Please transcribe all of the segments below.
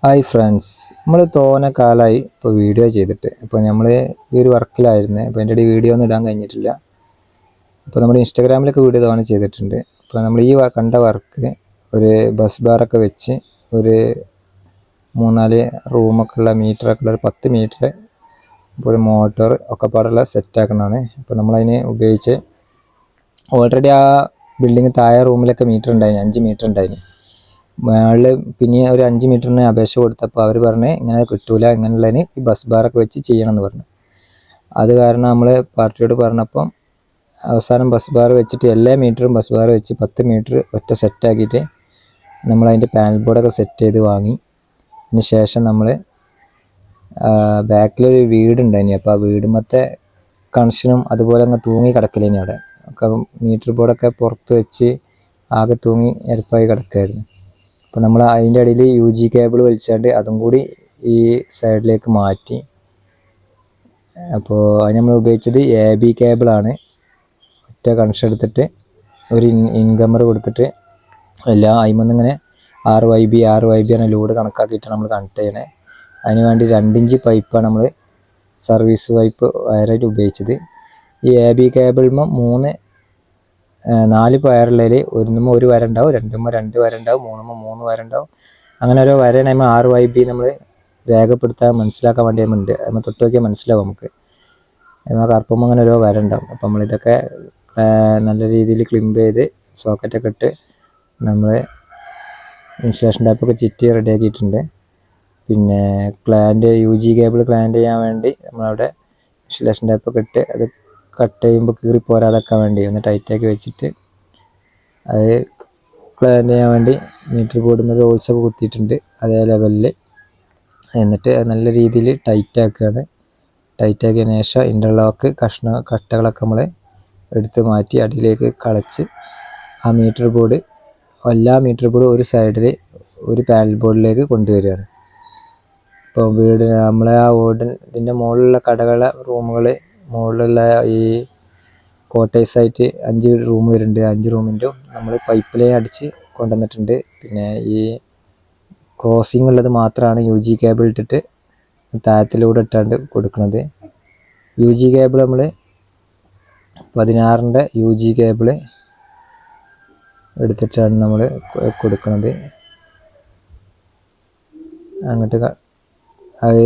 Hi friends, നമ്മൾ തോനെ കാലമായി ഇപ്പോൾ വീഡിയോ ചെയ്തിട്ട്. ഇപ്പോൾ നമ്മൾ ഈ ഒരു വർക്കിലായിരുന്നു. അപ്പോൾ എൻ്റെ വീഡിയോ ഒന്നും ഇടാൻ കഴിഞ്ഞിട്ടില്ല. അപ്പോൾ നമ്മൾ ഇൻസ്റ്റാഗ്രാമിലൊക്കെ വീഡിയോ തോനെ ചെയ്തിട്ടുണ്ട്. അപ്പോൾ നമ്മൾ ഈ കണ്ട വർക്ക് ഒരു ബസ് ബാറൊക്കെ വെച്ച് ഒരു 3-4 റൂമൊക്കെ ഉള്ള മീറ്ററൊക്കെ ഉള്ള ഒരു 10 മീറ്റർ ഇപ്പോൾ ഒരു മോട്ടോർ ഒക്കെ പാടുള്ള സെറ്റാക്കണതാണ്. അപ്പോൾ നമ്മളതിന് ഉപയോഗിച്ച് ഓൾറെഡി ആ ബിൽഡിങ് താഴെ റൂമിലൊക്കെ മീറ്റർ ഉണ്ടായിരുന്നു, 5 മീറ്റർ ഉണ്ടായിരുന്നു. മേളിൽ പിന്നെ ഒരു 5 മീറ്ററിന് അപേക്ഷ കൊടുത്തപ്പോൾ അവർ പറഞ്ഞ് ഇങ്ങനെ കിട്ടൂല, ഇങ്ങനെയുള്ളതിന് ഈ ബസ് ബാറൊക്കെ വെച്ച് ചെയ്യണമെന്ന് പറഞ്ഞു. അത് കാരണം നമ്മൾ പാർട്ടിയോട് പറഞ്ഞപ്പം അവസാനം ബസ് ബാർ വെച്ചിട്ട് എല്ലാ മീറ്ററും ബസ് ബാർ വെച്ച് 10 മീറ്റർ ഒറ്റ സെറ്റാക്കിയിട്ട് നമ്മളതിൻ്റെ പാനൽ ബോർഡൊക്കെ സെറ്റ് ചെയ്ത് വാങ്ങി. അതിന് ശേഷം നമ്മൾ ബാക്കിലൊരു വീടുണ്ടായിനി. അപ്പോൾ ആ വീടുമത്തെ കണക്ഷനും അതുപോലെ അങ്ങ് തൂങ്ങി കിടക്കലേനി. അവിടെ ഒക്കെ മീറ്റർ ബോർഡൊക്കെ പുറത്ത് വെച്ച് ആകെ തൂങ്ങി എരപ്പായി കിടക്കുമായിരുന്നു. അപ്പോൾ നമ്മൾ അതിൻ്റെ ഇടയിൽ UG കേബിൾ വലിച്ചാണ്ട് അതും കൂടി ഈ സൈഡിലേക്ക് മാറ്റി. അപ്പോൾ അതിന് നമ്മൾ ഉപയോഗിച്ചത് AB കേബിളാണ്. ഒറ്റ കണക്ഷൻ എടുത്തിട്ട് ഒരു ഇൻകമ്മർ കൊടുത്തിട്ട് എല്ലാ അയിമൊന്നും ഇങ്ങനെ 6YB ആണ് ലോഡ് കണക്കാക്കിയിട്ടാണ് നമ്മൾ കണക്ട് ചെയ്യണേ. അതിന് വേണ്ടി 2 ഇഞ്ച് പൈപ്പാണ് നമ്മൾ സർവീസ് പൈപ്പ് വയറായിട്ട് ഉപയോഗിച്ചത്. ഈ AB കേബിളുമ്പോൾ 4 വയറുള്ളതിൽ ഒന്നുമ്പോൾ ഒരു വര ഉണ്ടാവും, രണ്ടുമ്പോൾ 2 വര ഉണ്ടാവും, മൂന്നുമ്പോൾ 3 വര ഉണ്ടാവും. അങ്ങനെ ഓരോ വരയാണ്. 6YB നമ്മൾ രേഖപ്പെടുത്താൻ മനസ്സിലാക്കാൻ വേണ്ടി ഉണ്ട്. നമ്മൾ തൊട്ട് നോക്കിയാൽ മനസ്സിലാവും നമുക്ക്. എന്നാൽ കറുപ്പുമ്പോൾ അങ്ങനെ ഓരോ വര ഉണ്ടാവും. അപ്പോൾ നമ്മളിതൊക്കെ നല്ല രീതിയിൽ ക്ലിംബ് ചെയ്ത് സോക്കറ്റൊക്കെ ഇട്ട് നമ്മൾ ഇൻസുലേഷൻ ടാപ്പൊക്കെ ചുറ്റി റെഡിയാക്കിയിട്ടുണ്ട്. പിന്നെ UG കേബിൾ ക്ലാൻഡ് ചെയ്യാൻ വേണ്ടി നമ്മളവിടെ ഇൻസുലേഷൻ ടാപ്പൊക്കെ ഇട്ട് അത് കട്ട് ചെയ്യുമ്പോൾ കീറി പോരാതൊക്കെ വേണ്ടി ഒന്ന് ടൈറ്റാക്കി വെച്ചിട്ട് അത് ക്ലാൻഡ് ചെയ്യാൻ വേണ്ടി മീറ്റർ ബോർഡിൽ ഹോൾസൊക്കെ കുത്തിയിട്ടുണ്ട് അതേ ലെവലിൽ. എന്നിട്ട് നല്ല രീതിയിൽ ടൈറ്റാക്കുകയാണ്. ടൈറ്റാക്കിയതിന് ശേഷം ഇൻ്റർലോക്ക് കട്ടകളൊക്കെ നമ്മൾ എടുത്ത് മാറ്റി അടിയിലേക്ക് കളച്ച് ആ മീറ്റർ ബോർഡ് എല്ലാ മീറ്റർ ബോർഡും ഒരു സൈഡിൽ ഒരു പാനൽ ബോർഡിലേക്ക് കൊണ്ടുവരികയാണ്. ഇപ്പോൾ വീട് നമ്മളെ ആ ഇതിൻ്റെ മുകളിലുള്ള കടകളെ റൂമുകൾ മുകളിലുള്ള ഈ കോട്ടേഴ്സായിട്ട് 5 റൂം വരുന്നുണ്ട്. 5 റൂമിൻ്റെ നമ്മൾ പൈപ്പ് ലൈൻ അടിച്ച് കൊണ്ടുവന്നിട്ടുണ്ട്. പിന്നെ ഈ ക്രോസിംഗ് ഉള്ളത് മാത്രമാണ് UG കേബിൾ ഇട്ടിട്ട് താഴത്തിലൂടെ ഇട്ടാണ്ട് കൊടുക്കുന്നത്. UG കേബിൾ നമ്മൾ 16ൻ്റെ UG കേബിൾ എടുത്തിട്ടാണ് നമ്മൾ കൊടുക്കുന്നത്. അങ്ങോട്ട് അത്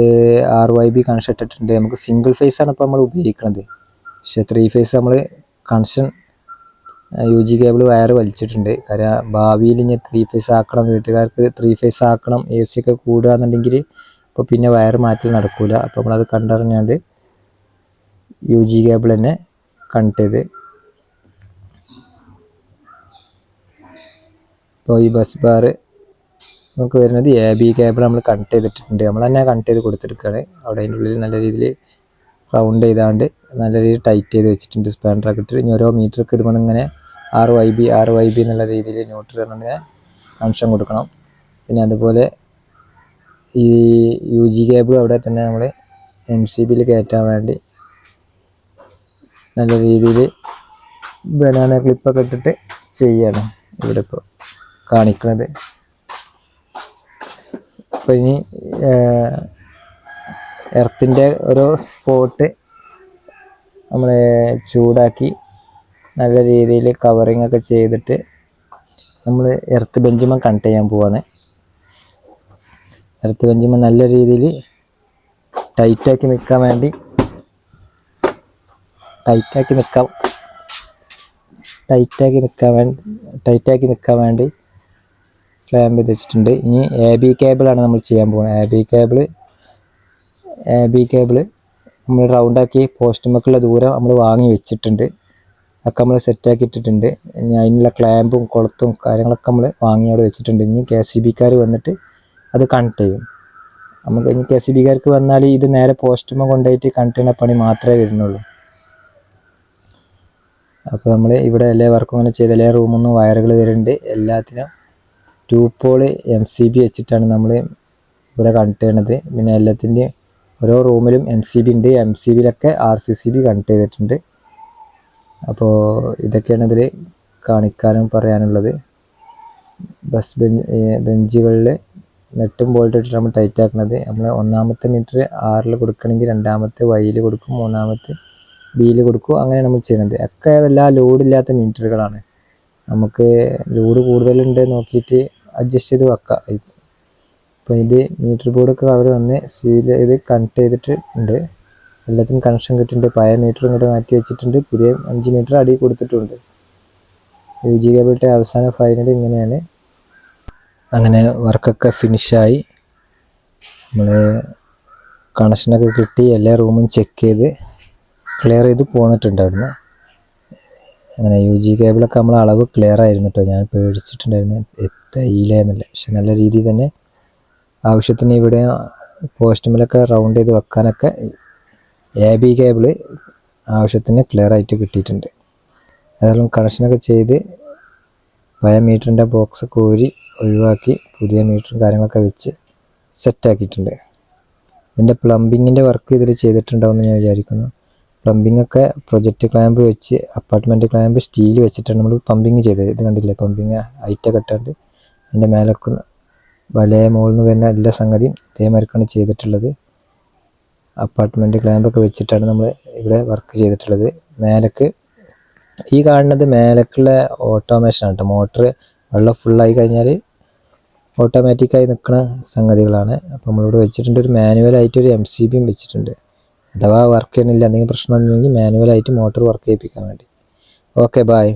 6YB കണക്ഷൻ ഇട്ടിട്ടുണ്ട്. നമുക്ക് സിംഗിൾ ഫേസാണ് ഇപ്പോൾ നമ്മൾ ഉപയോഗിക്കുന്നത്. പക്ഷേ 3 ഫേസ് നമ്മൾ കണക്ഷൻ UG കേബിൾ വയർ വലിച്ചിട്ടുണ്ട്. കാരണം ഭാവിയിൽ ഇനി 3 ഫേസ് ആക്കണം, വീട്ടുകാർക്ക് 3 ഫേസ് ആക്കണം, AC ഒക്കെ കൂടുക എന്നുണ്ടെങ്കിൽ ഇപ്പോൾ പിന്നെ വയർ മാറ്റൽ നടക്കില്ല. അപ്പോൾ നമ്മളത് കണ്ടറിഞ്ഞാണ്ട് UG കേബിൾ തന്നെ കണക്ട് ചെയ്ത് ഇപ്പോൾ ഈ ബസ് ബാർ നമുക്ക് വരുന്നത് AB കേബിൾ നമ്മൾ കണക്ട് ചെയ്തിട്ടുണ്ട്. നമ്മൾ തന്നെ കണക്ട് ചെയ്ത് കൊടുത്തിരിക്കുകയാണ്. അവിടെ അതിൻ്റെ ഉള്ളിൽ നല്ല രീതിയിൽ റൗണ്ട് ചെയ്താണ്ട് നല്ല രീതിയിൽ ടൈറ്റ് ചെയ്ത് വെച്ചിട്ടുണ്ട്. സ്പാൻഡറൊക്കെ ഇട്ടിട്ട് ഇനി ഓരോ മീറ്റർക്ക് ഇത് ഇങ്ങനെ 6YB എന്നുള്ള രീതിയിൽ ന്യൂട്രൽ ഇങ്ങനെ കണക്ഷൻ കൊടുക്കണം. പിന്നെ അതുപോലെ ഈ UG കേബിൾ അവിടെ തന്നെ നമ്മൾ MCBയിൽ കയറ്റാൻ വേണ്ടി നല്ല രീതിയിൽ ബനാന ക്ലിപ്പൊക്കെ ഇട്ടിട്ട് ചെയ്യണം ഇവിടെ ഇപ്പോൾ കാണിക്കുന്നത്. അപ്പോൾ ഇനി എർത്തിൻ്റെ ഓരോ സ്പോട്ട് നമ്മൾ ചൂടാക്കി നല്ല രീതിയിൽ കവറിങ് ഒക്കെ ചെയ്തിട്ട് നമ്മൾ എർത്ത് ബെഞ്ചുമ്പോൾ കണക്ട് ചെയ്യാൻ പോവാണ്. എർത്ത് ബെഞ്ചുമ്പോൾ നല്ല രീതിയിൽ ടൈറ്റാക്കി നിൽക്കാൻ വേണ്ടി ക്ലാമ്പ് ചെയ്ത് വെച്ചിട്ടുണ്ട്. ഇനി AB കേബിളാണ് നമ്മൾ ചെയ്യാൻ പോകുന്നത്. AB കേബിൾ നമ്മൾ റൗണ്ടാക്കി പോസ്റ്റുമൊക്കെയുള്ള ദൂരം നമ്മൾ വാങ്ങി വെച്ചിട്ടുണ്ട്. അതൊക്കെ നമ്മൾ സെറ്റാക്കി ഇട്ടിട്ടുണ്ട്. ഇനി അതിനുള്ള ക്ലാമ്പും കൊളുത്തും കാര്യങ്ങളൊക്കെ നമ്മൾ വാങ്ങി അവിടെ വെച്ചിട്ടുണ്ട്. ഇനി KCBക്കാർ വന്നിട്ട് അത് കണക്ട് ചെയ്യും. നമുക്ക് ഇനി KCBക്കാർക്ക് വന്നാൽ ഇത് നേരെ പോസ്റ്റുമ കൊണ്ടുപോയിട്ട് കണക്ട് ചെയ്യുന്ന പണി മാത്രമേ വരുന്നുള്ളൂ. അപ്പോൾ നമ്മൾ ഇവിടെ എല്ലാ വർക്കും അങ്ങനെ ചെയ്ത് എല്ലാ റൂമിൽ നിന്നും വയറുകൾ വരുന്നുണ്ട്. എല്ലാത്തിനും 2 പോൾ MCB വെച്ചിട്ടാണ് നമ്മൾ ഇവിടെ കണക്ട് ചെയ്യണത്. പിന്നെ എല്ലാത്തിൻ്റെ ഓരോ റൂമിലും MCB ഉണ്ട്. MCBയിലൊക്കെ RCCB കണക്ട് ചെയ്തിട്ടുണ്ട്. അപ്പോൾ ഇതൊക്കെയാണ് ഇതിൽ കാണിക്കാനും പറയാനുള്ളത്. ബെഞ്ചുകളിൽ നെട്ടും ബോൾട്ട് ഇട്ടിട്ട് നമ്മൾ ടൈറ്റ് ആക്കുന്നത്. നമ്മൾ ഒന്നാമത്തെ മീറ്റർ 6 കൊടുക്കണമെങ്കിൽ രണ്ടാമത്തെ വൈയിൽ കൊടുക്കും, മൂന്നാമത്തെ ബിയിൽ കൊടുക്കും. അങ്ങനെ നമ്മൾ ചെയ്യുന്നത് ഒക്കെ എല്ലാ ലോഡില്ലാത്ത മീറ്ററുകളാണ്. നമുക്ക് ലോഡ് കൂടുതലുണ്ട് നോക്കിയിട്ട് അഡ്ജസ്റ്റ് ചെയ്ത് വെക്കാം. ഇപ്പോൾ ഇത് മീറ്റർ ബോർഡൊക്കെ അവർ വന്ന് സീൽ ചെയ്ത് കണക്ട് ചെയ്തിട്ടുണ്ട്. എല്ലാത്തിനും കണക്ഷൻ കിട്ടിയിട്ടുണ്ട്. പഴയ മീറ്റർ ഇങ്ങോട്ട് മാറ്റി വെച്ചിട്ടുണ്ട്, പുതിയ 5 മീറ്റർ അടി കൊടുത്തിട്ടുണ്ട്. UG കേബിളിൻ്റെ അവസാന ഫൈനൽ ഇങ്ങനെയാണ്. അങ്ങനെ വർക്കൊക്കെ ഫിനിഷായി. നമ്മൾ കണക്ഷനൊക്കെ കിട്ടി, എല്ലാ റൂമും ചെക്ക് ചെയ്ത് ക്ലിയർ ചെയ്ത് പോന്നിട്ടുണ്ട് അവിടുന്ന്. അങ്ങനെ UG കേബിളൊക്കെ നമ്മൾ അളവ് ക്ലിയർ ആയിരുന്നു കേട്ടോ. ഞാൻ പേടിച്ചിട്ടുണ്ടായിരുന്നു എത്തയില്ല എന്നല്ല. പക്ഷെ നല്ല രീതിയിൽ തന്നെ ആവശ്യത്തിന് ഇവിടെ പോസ്റ്റുമിലൊക്കെ റൗണ്ട് ചെയ്ത് വെക്കാനൊക്കെ AB കേബിള് ആവശ്യത്തിന് ക്ലിയർ ആയിട്ട് കിട്ടിയിട്ടുണ്ട്. ഏതായാലും കണക്ഷനൊക്കെ ചെയ്ത് പഴയ മീറ്ററിൻ്റെ ബോക്സൊക്കെ ഊരി ഒഴിവാക്കി പുതിയ മീറ്ററും കാര്യങ്ങളൊക്കെ വെച്ച് സെറ്റാക്കിയിട്ടുണ്ട്. ഇതിൻ്റെ പ്ലംബിങ്ങിൻ്റെ വർക്ക് ഇതിൽ ചെയ്തിട്ടുണ്ടാവുമെന്ന് ഞാൻ വിചാരിക്കുന്നു. പ്ലംബിങ്ങൊക്കെ പ്രൊജക്റ്റ് ക്ലാമ്പ് വെച്ച് അപ്പാർട്ട്മെൻറ്റ് ക്ലാമ്പ് സ്റ്റീൽ വെച്ചിട്ടാണ് നമ്മൾ പമ്പിങ് ചെയ്തത്. ഇത് കണ്ടില്ലേ, പമ്പിങ് ഹൈറ്റൊക്കെ ഇട്ടാണ്ട് അതിൻ്റെ മേലൊക്കെ വലയ മുകളിൽ നിന്ന് വരുന്ന എല്ലാ സംഗതിയും ഇതേമാതിരിക്കാണ് ചെയ്തിട്ടുള്ളത്. അപ്പാർട്ട്മെൻറ്റ് ക്ലാമ്പൊക്കെ വെച്ചിട്ടാണ് നമ്മൾ ഇവിടെ വർക്ക് ചെയ്തിട്ടുള്ളത്. മേലക്ക് ഈ കാണുന്നത് മേലക്കുള്ള ഓട്ടോമേഷനാണ് കേട്ടോ. മോട്ടർ വെള്ളം ഫുള്ളായി കഴിഞ്ഞാൽ ഓട്ടോമാറ്റിക്കായി നിൽക്കുന്ന സംഗതികളാണ്. അപ്പോൾ നമ്മളിവിടെ വെച്ചിട്ടുണ്ട്. ഒരു മാനുവലായിട്ട് ഒരു MCBയും വെച്ചിട്ടുണ്ട്. അഥവാ വർക്ക് ചെയ്യണില്ല, എന്തെങ്കിലും പ്രശ്നമൊന്നുമില്ലെങ്കിൽ മാനുവലായിട്ട് മോട്ടർ വർക്ക് ചെയ്യിപ്പിക്കാൻ വേണ്ടി. Okay bye.